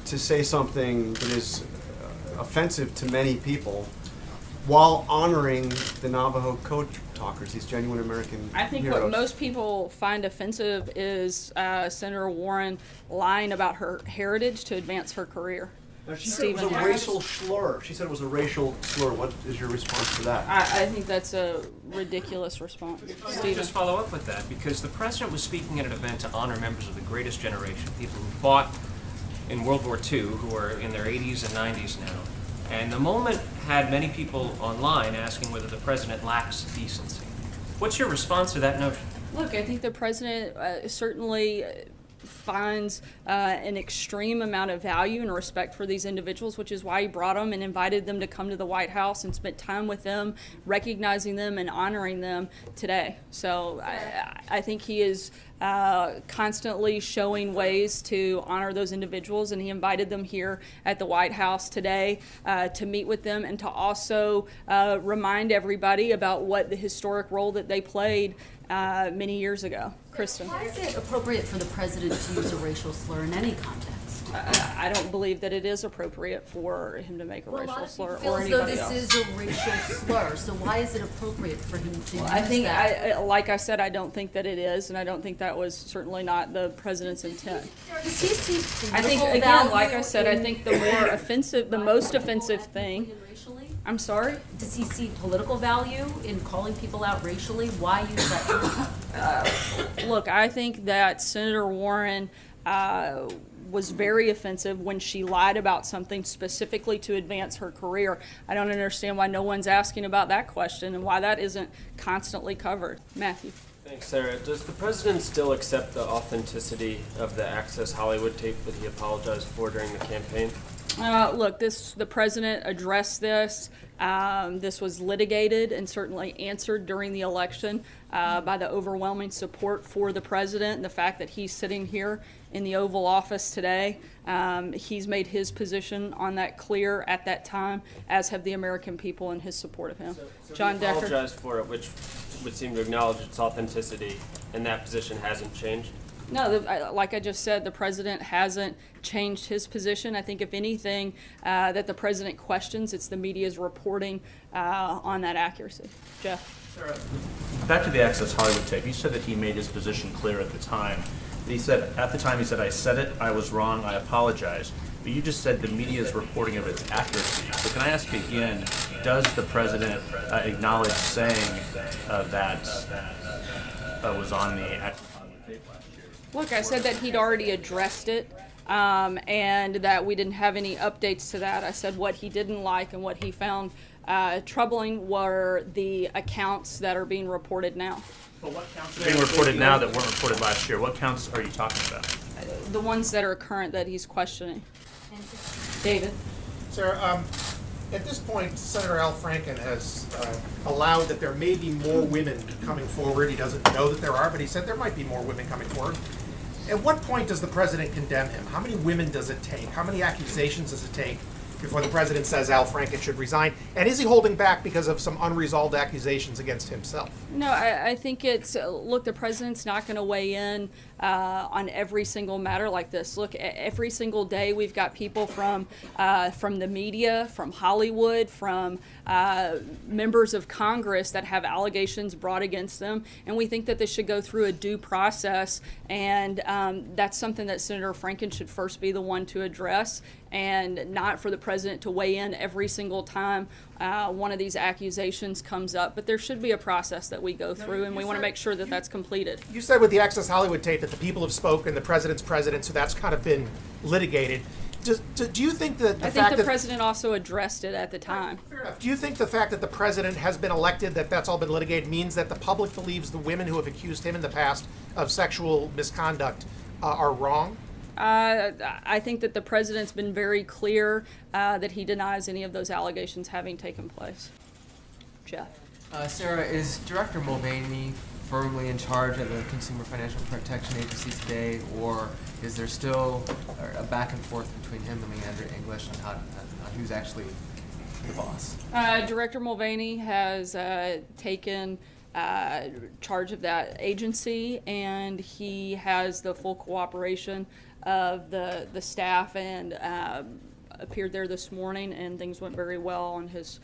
to say something that is offensive to many people while honoring the Navajo code talkers, these genuine American I think heroes. what most people find offensive is Senator Warren lying about her heritage to advance her career. Now, she said it was a racial slur. She said it was a racial slur. What is your response to that? I think that's a ridiculous response. Let me just follow up with that, because the president was speaking at an event to honor members of the greatest generation, people who fought in World War II, who are in their 80s and 90s now. And the moment had many people online asking whether the president lacks decency. What's your response to that notion? Look, I think the president certainly finds an extreme amount of value and respect for these individuals, which is why he brought them and invited them to come to the White House and spent time with them, recognizing them and honoring them today. So I think he is constantly showing ways to honor those individuals, and he invited them here at the White House today to meet with them and to also remind everybody about what the historic role that they played many years ago. Kristen. Why is it appropriate for the president to use a racial slur in any context? I don't believe that it is appropriate for him to make a racial slur or Feel anybody as though else. this is a racial slur, so why is it appropriate for him to use I think, that? like I said, I don't think that it is, and I don't think that was certainly not the president's intent. Does he see I think, political again, like I value said, I in- think the more offensive, the most offensive thing. Racially? I'm sorry? Does he see political value in calling people out racially? Why use that term? Look, I think that Senator Warren was very offensive when she lied about something specifically to advance her career. I don't understand why no one's asking about that question and why that isn't constantly covered. Matthew. Thanks, Sarah. Does the president still accept the authenticity of the Access Hollywood tape that he apologized for during the campaign? Look, the president addressed this. This was litigated and certainly answered during the election by the overwhelming support for the president and the fact that he's sitting here in the Oval Office today. He's made his position on that clear at that time, as have the American people in his support of him. So John he Decker. apologized for it, which would seem to acknowledge its authenticity, and that position hasn't changed? No, like I just said, the president hasn't changed his position. I think if anything that the president questions, it's the media's reporting on that accuracy. Jeff. Sarah, back to the Access Hollywood tape. You said that he made his position clear at the time. He said, at the time, he said, I said it, I was wrong, I apologize. But you just said the media's reporting of its accuracy. So can I ask again, does the president acknowledge saying that was on the Access Hollywood tape last year? Look, I said that he'd already addressed it and that we didn't have any updates to that. I said what he didn't like and what he found troubling were the accounts that are being reported now. But what counts are being reported now that weren't reported last year? What counts are you talking about? The ones that are current that he's questioning. David. Sarah, at this point, Senator Al Franken has allowed that there may be more women coming forward. He doesn't know that there are, but he said there might be more women coming forward. At what point does the president condemn him? How many women does it take? How many accusations does it take before the president says Al Franken should resign? And is he holding back because of some unresolved accusations against himself? No, I think it's, look, the president's not going to weigh in on every single matter like this. Look, every single day we've got people from the media, from Hollywood, from members of Congress that have allegations brought against them, and we think that this should go through a due process, and that's something that Senator Franken should first be the one to address, and not for the president to weigh in every single time one of these accusations comes up. But there should be a process that we go through, and we want to make sure that that's completed. You said with the Access Hollywood tape that the people have spoken, the president's president, so that's kind of been litigated. Do you think that I think the president also addressed it at the time. Fair enough. Do you think the fact that the president has been elected, that's all been litigated, means that the public believes the women who have accused him in the past of sexual misconduct are wrong? I think that the president's been very clear that he denies any of those allegations having taken place. Jeff. Sarah, is Director Mulvaney firmly in charge of the Consumer Financial Protection Agency today, or is there still a back and forth between him and Leandra English on who's actually the boss? Director Mulvaney has taken charge of that agency, and he has the full cooperation of the staff, and appeared there this morning, and things went very well on his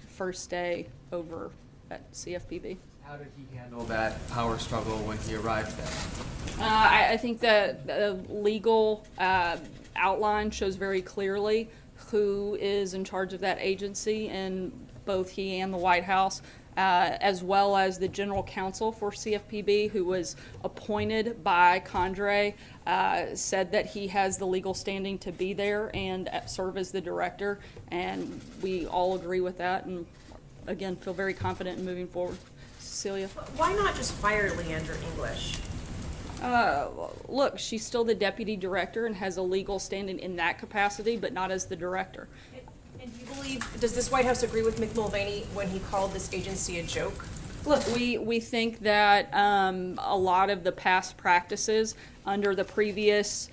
first day over at CFPB. How did he handle that power struggle when he arrived there? I think that the legal outline shows very clearly who is in charge of that agency, and both he and the White House, as well as the general counsel for CFPB, who was appointed by Condrey, said that he has the legal standing to be there and serve as the director, and we all agree with that, and again, feel very confident in moving forward. Cecilia? Why not just fire Leandra English? Look, she's still the deputy director and has a legal standing in that capacity, but not as the director. And do you believe, does this White House agree with Mick Mulvaney when he called this agency a joke? Look, we think that a lot of the past practices under the previous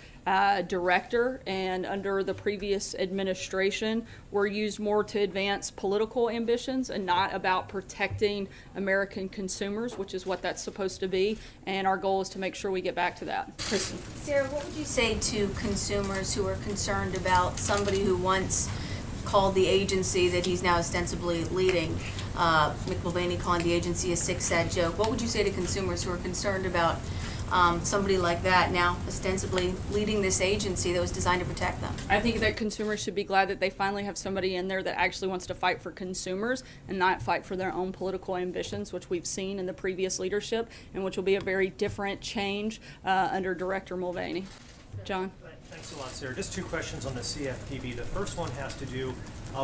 director and under the previous administration were used more to advance political ambitions and not about protecting American consumers, which is what that's supposed to be. And our goal is to make sure we get back to that. Kristen. Sarah, what would you say to consumers who are concerned about somebody who once called the agency that he's now ostensibly leading, Mick Mulvaney calling the agency a sick, sad joke? What would you say to consumers who are concerned about somebody like that now ostensibly leading this agency that was designed to protect them? I think that consumers should be glad that they finally have somebody in there that actually wants to fight for consumers and not fight for their own political ambitions, which we've seen in the previous leadership, and which will be a very different change under Director Mulvaney. John? Thanks a lot, Sarah. Just two questions on the CFPB. The first one has to do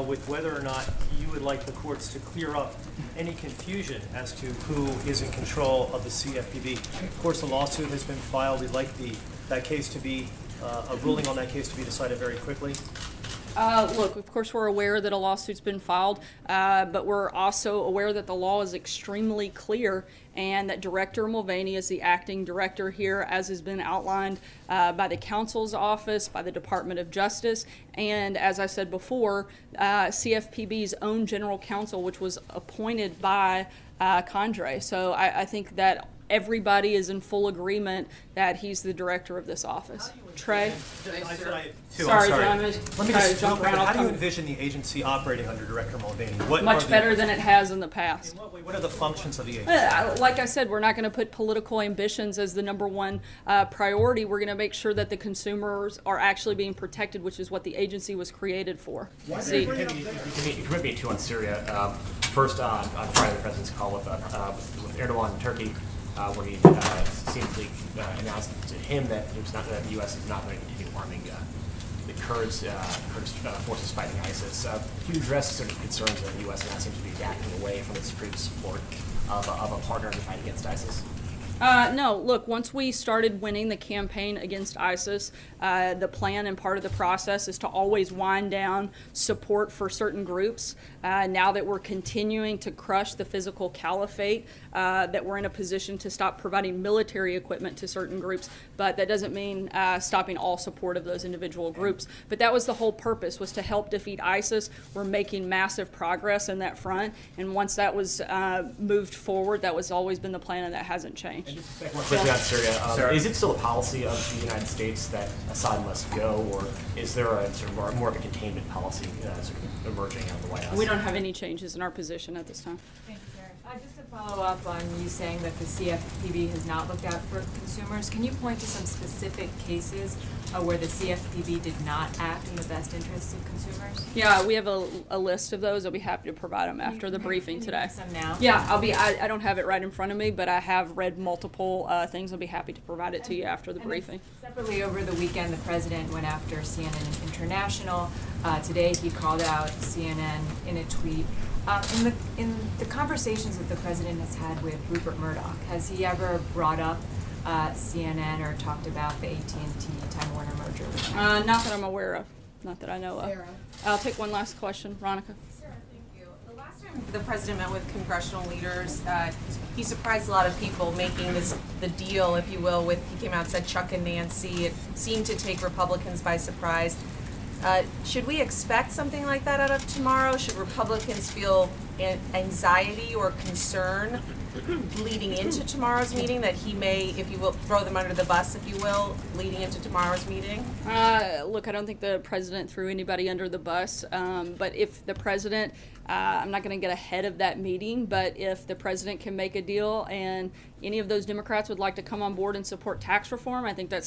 with whether or not you would like the courts to clear up any confusion as to who is in control of the CFPB. Of course, the lawsuit has been filed. We'd like that case to be, a ruling on that case to be decided very quickly. Look, of course, we're aware that a lawsuit's been filed, but we're also aware that the law is extremely clear and that Director Mulvaney is the acting director here, as has been outlined by the counsel's office, by the Department of Justice, and as I said before, CFPB's own general counsel, which was appointed by Condrey. So I think that everybody is in full agreement that he's the director of this office. Trey? Sorry, John. Let me just jump around. How do you envision the agency operating under Director Mulvaney? Much better than it has in the past. In what way? What are the functions of the agency? Like I said, we're not going to put political ambitions as the number one priority. We're going to make sure that the consumers are actually being protected, which is what the agency was created for. You committed me to on Syria. First, on Friday, the president's call with Erdogan in Turkey, where he seemingly announced to him that it was not that the U.S. is not going to continue arming the Kurdish forces fighting ISIS. Can you address sort of concerns that the U.S. now seems to be backing away from its previous support of a partner in the fight against ISIS? No, look, once we started winning the campaign against ISIS, the plan and part of the process is to always wind down support for certain groups. Now that we're continuing to crush the physical caliphate, that we're in a position to stop providing military equipment to certain groups, but that doesn't mean stopping all support of those individual groups. But that was the whole purpose, was to help defeat ISIS. We're making massive progress in that front, and once that was moved forward, that was always been the plan, and that hasn't changed. And just more quickly on Syria, is it still a policy of the United States that Assad must go, or is there a sort of more of a containment policy sort of emerging out of the White House? We don't have any changes in our position at this time. Thank you, Sarah. Just to follow up on you saying that the CFPB has not looked out for consumers, can you point to some specific cases where the CFPB did not act in the best interests of consumers? Yeah, we have a list of those. I'll be happy to provide them after the briefing today. Some now? Yeah, I don't have it right in front of me, but I have read multiple things. I'll be happy to provide it to you after the briefing. Separately, over the weekend, the president went after CNN International. Today, he called out CNN in a tweet. In the conversations that the president has had with Rupert Murdoch, has he ever brought up CNN or talked about the AT&T Time Warner merger? Not that I'm aware of. Not that I know of. Sarah. I'll take one last question. Veronica. Sarah, thank you. The last time the president met with congressional leaders, he surprised a lot of people making the deal, if you will, with, he came out and said Chuck and Nancy. It seemed to take Republicans by surprise. Should we expect something like that out of tomorrow? Should Republicans feel anxiety or concern leading into tomorrow's meeting that he may, if you will, throw them under the bus, if you will, leading into tomorrow's meeting? Look, I don't think the president threw anybody under the bus, but if the president, I'm not going to get ahead of that meeting, but if the president can make a deal and any of those Democrats would like to come on board and support tax reform, I think that's